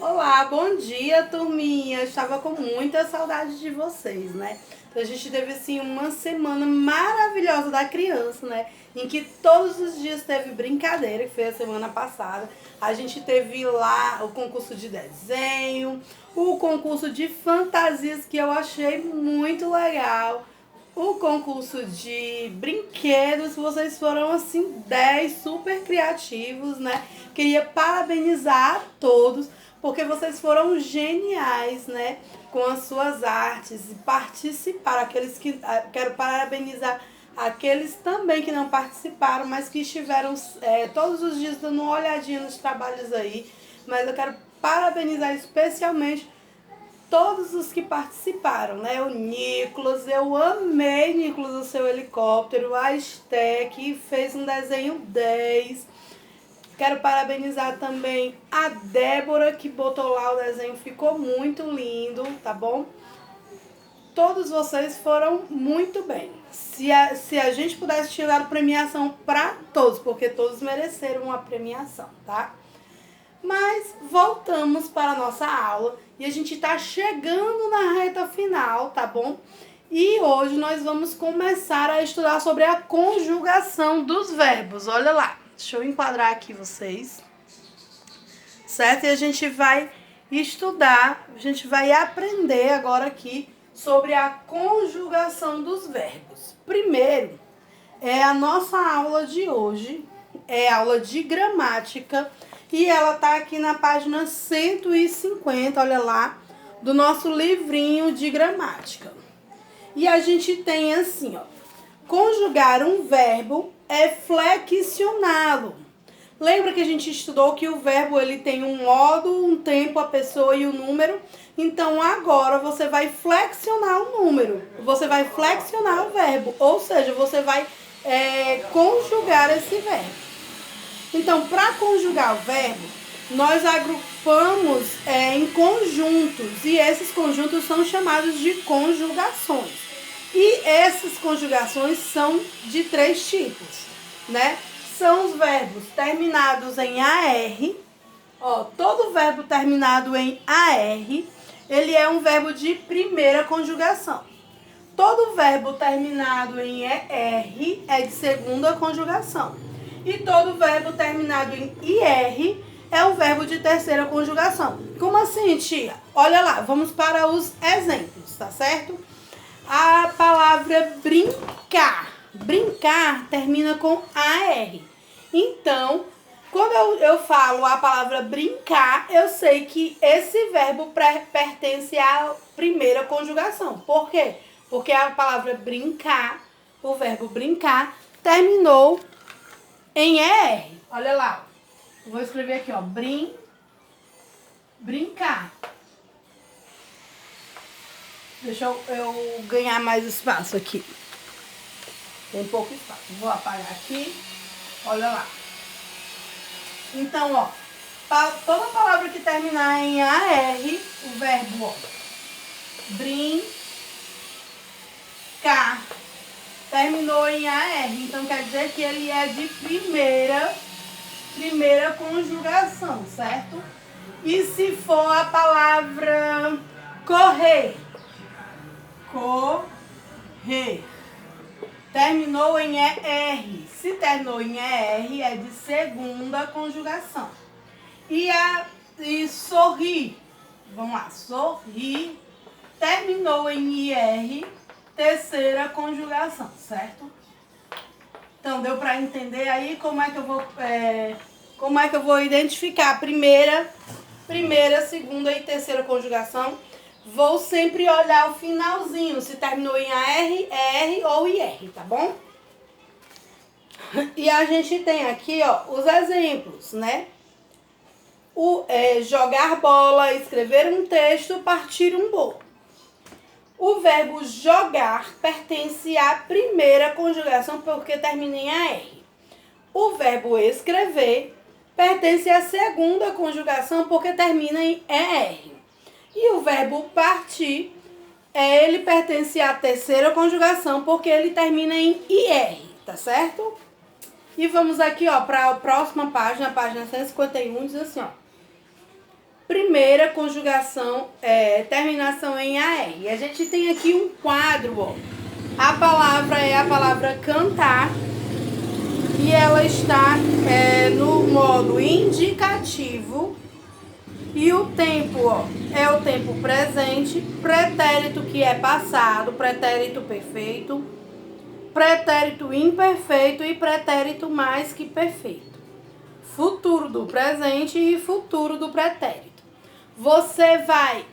Olá, bom dia, turminha. Estava com muita saudade de vocês, né? Então a gente teve assim uma semana maravilhosa da criança, né? Em que todos os dias teve brincadeira, que foi a semana passada. A gente teve lá o concurso de desenho, o concurso de fantasias que eu achei muito legal. O concurso de brinquedos, vocês foram assim 10 super criativos, né? Queria parabenizar a todos, porque vocês foram geniais, né? Com as suas artes e participaram. Quero parabenizar aqueles também que não participaram, mas que estiveram todos os dias dando uma olhadinha nos trabalhos aí. Mas eu quero parabenizar especialmente todos os que participaram, né? O Nicolas, eu amei, Nicolas, o seu helicóptero. A Esté, que fez um desenho 10. Quero parabenizar também a Débora, que botou lá o desenho, ficou muito lindo, tá bom? Todos vocês foram muito bem. Se a gente pudesse tirar premiação para todos, porque todos mereceram uma premiação, tá? Mas voltamos para a nossa aula e a gente está chegando na reta final, tá bom? E hoje nós vamos começar a estudar sobre a conjugação dos verbos. Olha lá, deixa eu enquadrar aqui vocês, certo? E a gente vai estudar, a gente vai aprender agora aqui sobre a conjugação dos verbos. Primeiro, é a nossa aula de hoje, é aula de gramática. E ela tá aqui na página 150, olha lá, do nosso livrinho de gramática. E a gente tem assim, ó, conjugar um verbo é flexioná-lo. Lembra que a gente estudou que o verbo ele tem um modo, um tempo, a pessoa e o número? Então agora você vai flexionar o número, você vai flexionar o verbo, ou seja, você vai conjugar esse verbo. Então, para conjugar o verbo, nós agrupamos em conjuntos e esses conjuntos são chamados de conjugações. E essas conjugações são de 3 tipos, né? São os verbos terminados em AR. Ó, todo verbo terminado em AR, ele é um verbo de primeira conjugação. Todo verbo terminado em ER é de segunda conjugação. E todo verbo terminado em IR é um verbo de terceira conjugação. Como assim, tia? Olha lá, vamos para os exemplos, tá certo? A palavra brincar. Brincar termina com AR. Então, quando eu falo a palavra brincar, eu sei que esse verbo pertence à primeira conjugação. Por quê? Porque a palavra brincar, o verbo brincar, terminou em ER. Olha lá. Vou escrever aqui, ó. Brincar. Deixa eu ganhar mais espaço aqui. Tem pouco espaço. Vou apagar aqui. Olha lá. Então, ó. Toda palavra que terminar em AR, o verbo, ó. Brincar. Terminou em AR, então quer dizer que ele é de primeira conjugação, certo? E se for a palavra correr, terminou em ER. Se terminou em ER, é de segunda conjugação. E sorrir, vamos lá, sorrir, terminou em IR, terceira conjugação, certo? Então, deu para entender aí como é que eu vou identificar a primeira, segunda e terceira conjugação? Vou sempre olhar o finalzinho, se terminou em AR, ER ou IR, tá bom? E a gente tem aqui, ó, os exemplos, né? Jogar bola, escrever um texto, partir um bolo. O verbo jogar pertence à primeira conjugação porque termina em AR. O verbo escrever pertence à segunda conjugação porque termina em ER. E o verbo partir, ele pertence à terceira conjugação porque ele termina em IR, tá certo? E vamos aqui, ó, para a próxima página, a página 151, diz assim, ó. primeira conjugação, terminação em AR. E a gente tem aqui um quadro, ó. A palavra é a palavra cantar e ela está no modo indicativo. E o tempo, ó, é o tempo presente, pretérito que é passado, pretérito perfeito, pretérito imperfeito e pretérito mais que perfeito. Futuro do presente e futuro do pretérito. Você vai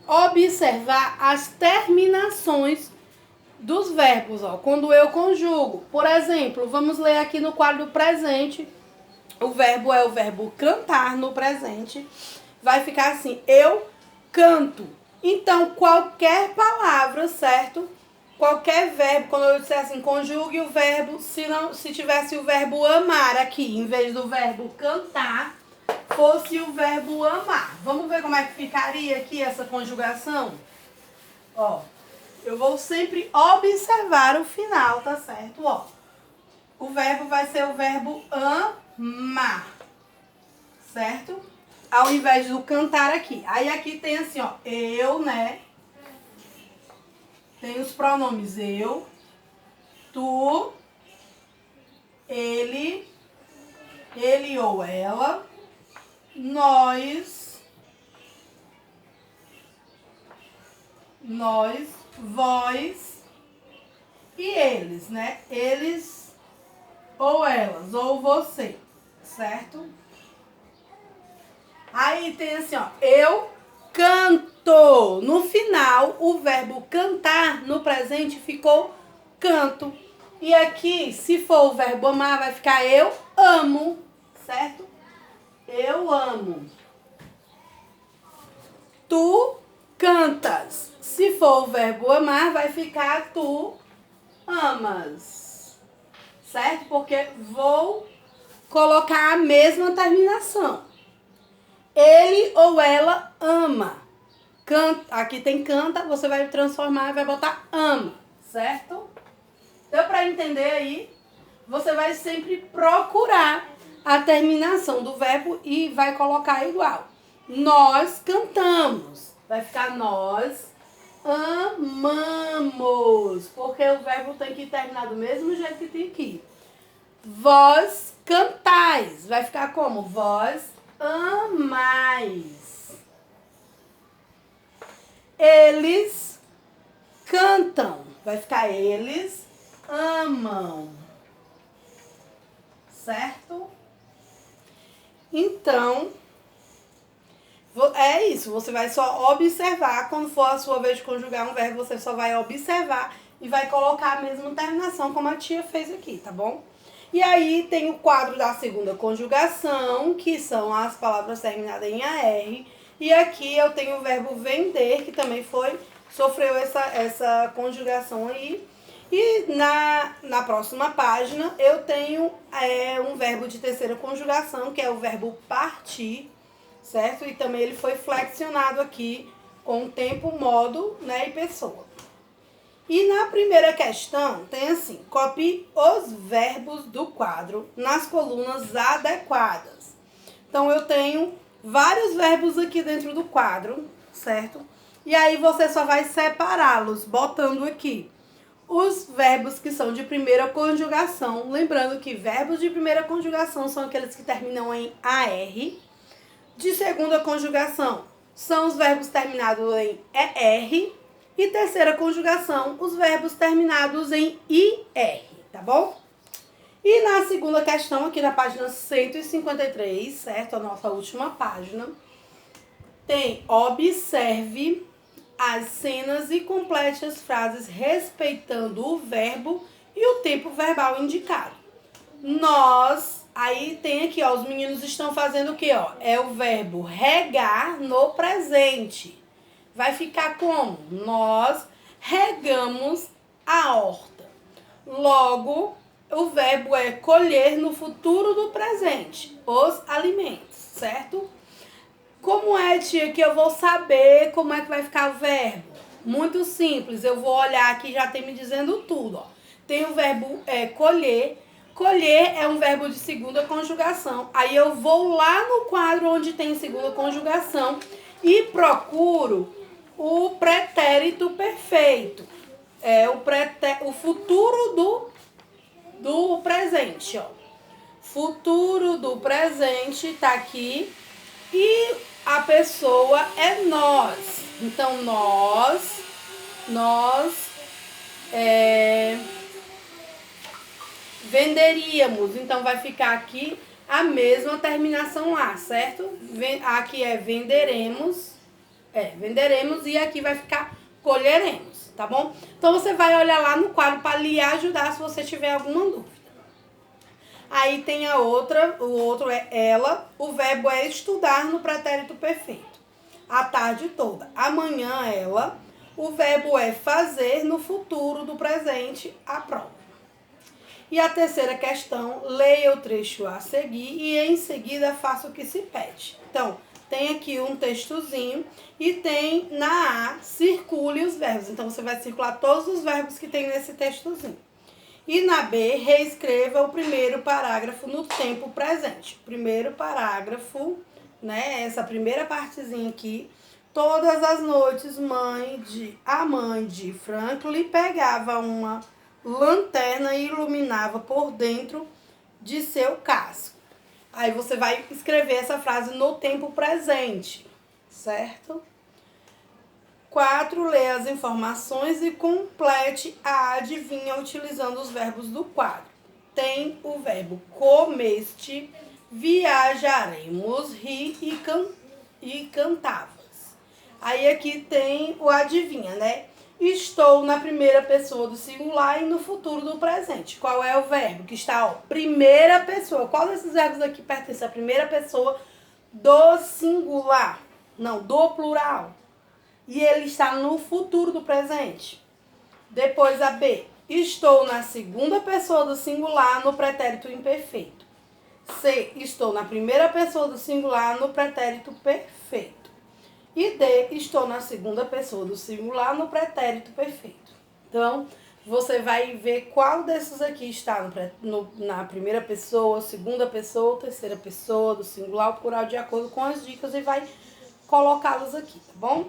observar as terminações dos verbos, ó, quando eu conjugo. Por exemplo, vamos ler aqui no quadro presente. O verbo é o verbo cantar no presente. Vai ficar assim, eu canto. Então, qualquer palavra, certo? Qualquer verbo, quando eu disser assim, conjugue o verbo, se tivesse o verbo amar aqui, em vez do verbo cantar, fosse o verbo amar. Vamos ver como é que ficaria aqui essa conjugação? Ó, eu vou sempre observar o final, tá certo? Ó, o verbo vai ser o verbo amar, certo? Ao invés do cantar aqui. Aí aqui tem assim, ó, eu, né? Tem os pronomes eu, tu, ele ou ela, nós, vós e eles, né? Eles ou elas, ou você, certo? Aí tem assim, ó, eu canto. No final, o verbo cantar no presente ficou canto. E aqui, se for o verbo amar, vai ficar eu amo, certo? Eu amo. Tu cantas. Se for o verbo amar, vai ficar tu amas, certo? Porque vou colocar a mesma terminação. Ele ou ela ama. Canta, aqui tem canta, você vai transformar e vai botar ama, certo? Deu para entender aí? Você vai sempre procurar a terminação do verbo e vai colocar igual. Nós cantamos. Vai ficar nós amamos. Porque o verbo tem que terminar do mesmo jeito que tem aqui. Vós cantais. Vai ficar como? Vós amais. Eles cantam. Vai ficar eles amam. Certo? Então, é isso. Você vai só observar. Quando for a sua vez de conjugar um verbo, você só vai observar e vai colocar a mesma terminação como a tia fez aqui, tá bom? E aí tem o quadro da segunda conjugação, que são as palavras terminadas em AR. E aqui eu tenho o verbo vender, que também sofreu essa conjugação aí. E na próxima página eu tenho um verbo de terceira conjugação, que é o verbo partir, certo? E também ele foi flexionado aqui com tempo, modo, né, e pessoa. E na primeira questão tem assim, copie os verbos do quadro nas colunas adequadas. Então eu tenho vários verbos aqui dentro do quadro, certo? E aí você só vai separá-los, botando aqui os verbos que são de primeira conjugação. Lembrando que verbos de primeira conjugação são aqueles que terminam em AR. De segunda conjugação são os verbos terminados em ER. E terceira conjugação, os verbos terminados em IR, tá bom? E na segunda questão, aqui na página 153, certo? A nossa última página, tem observe as cenas e complete as frases respeitando o verbo e o tempo verbal indicado. Nós, aí tem aqui, ó, os meninos estão fazendo o quê, ó? É o verbo regar no presente. Vai ficar como? Nós regamos a horta. Logo, o verbo é colher no futuro do presente os alimentos, certo? Como é, tia, que eu vou saber como é que vai ficar o verbo? Muito simples, eu vou olhar aqui, já tem me dizendo tudo, ó. Tem o verbo colher, Colher é um verbo de segunda conjugação. Aí eu vou lá no quadro onde tem segunda conjugação e procuro o pretérito perfeito. É o futuro do presente, ó. Futuro do presente tá aqui e a pessoa é nós. Então, nós venderíamos. Então, vai ficar aqui a mesma terminação lá, certo? Aqui é venderemos. Venderemos e aqui vai ficar colheremos, tá bom? Então, você vai olhar lá no quadro para lhe ajudar se você tiver alguma dúvida. Aí tem o outro é ela. O verbo é estudar no pretérito perfeito. A tarde toda. Amanhã ela. O verbo é fazer no futuro do presente, a prova. E a terceira questão, leia o trecho a seguir e em seguida faça o que se pede. Então, tem aqui um textozinho e tem na A, circule os verbos. Então, você vai circular todos os verbos que tem nesse textozinho. E na B, reescreva o primeiro parágrafo no tempo presente. Primeiro parágrafo, né? Essa primeira partezinha aqui. Todas as noites, a mãe de Franklin pegava uma lanterna e iluminava por dentro de seu casco. Aí você vai escrever essa frase no tempo presente, certo? 4, lê as informações e complete a adivinha utilizando os verbos do quadro. Tem o verbo comeste, viajaremos, ri e cantavas. Aí aqui tem o adivinha, né? Estou na primeira pessoa do singular e no futuro do presente. Qual é o verbo que está, ó, primeira pessoa? Qual desses verbos aqui pertence à primeira pessoa do singular? Não, do plural. E ele está no futuro do presente. Depois a B. Estou na segunda pessoa do singular no pretérito imperfeito. C. Estou na primeira pessoa do singular no pretérito perfeito. E D. Estou na segunda pessoa do singular no pretérito perfeito. Então, você vai ver qual desses aqui está na primeira pessoa, segunda pessoa, terceira pessoa do singular ou plural de acordo com as dicas e vai colocá-los aqui, tá bom?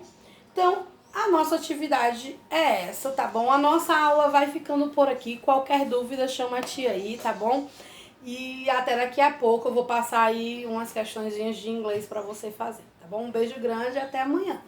Então, a nossa atividade é essa, tá bom? A nossa aula vai ficando por aqui. Qualquer dúvida, chama a tia aí, tá bom? E até daqui a pouco eu vou passar aí umas questõezinhas de inglês para você fazer, tá bom? Um beijo grande e até amanhã.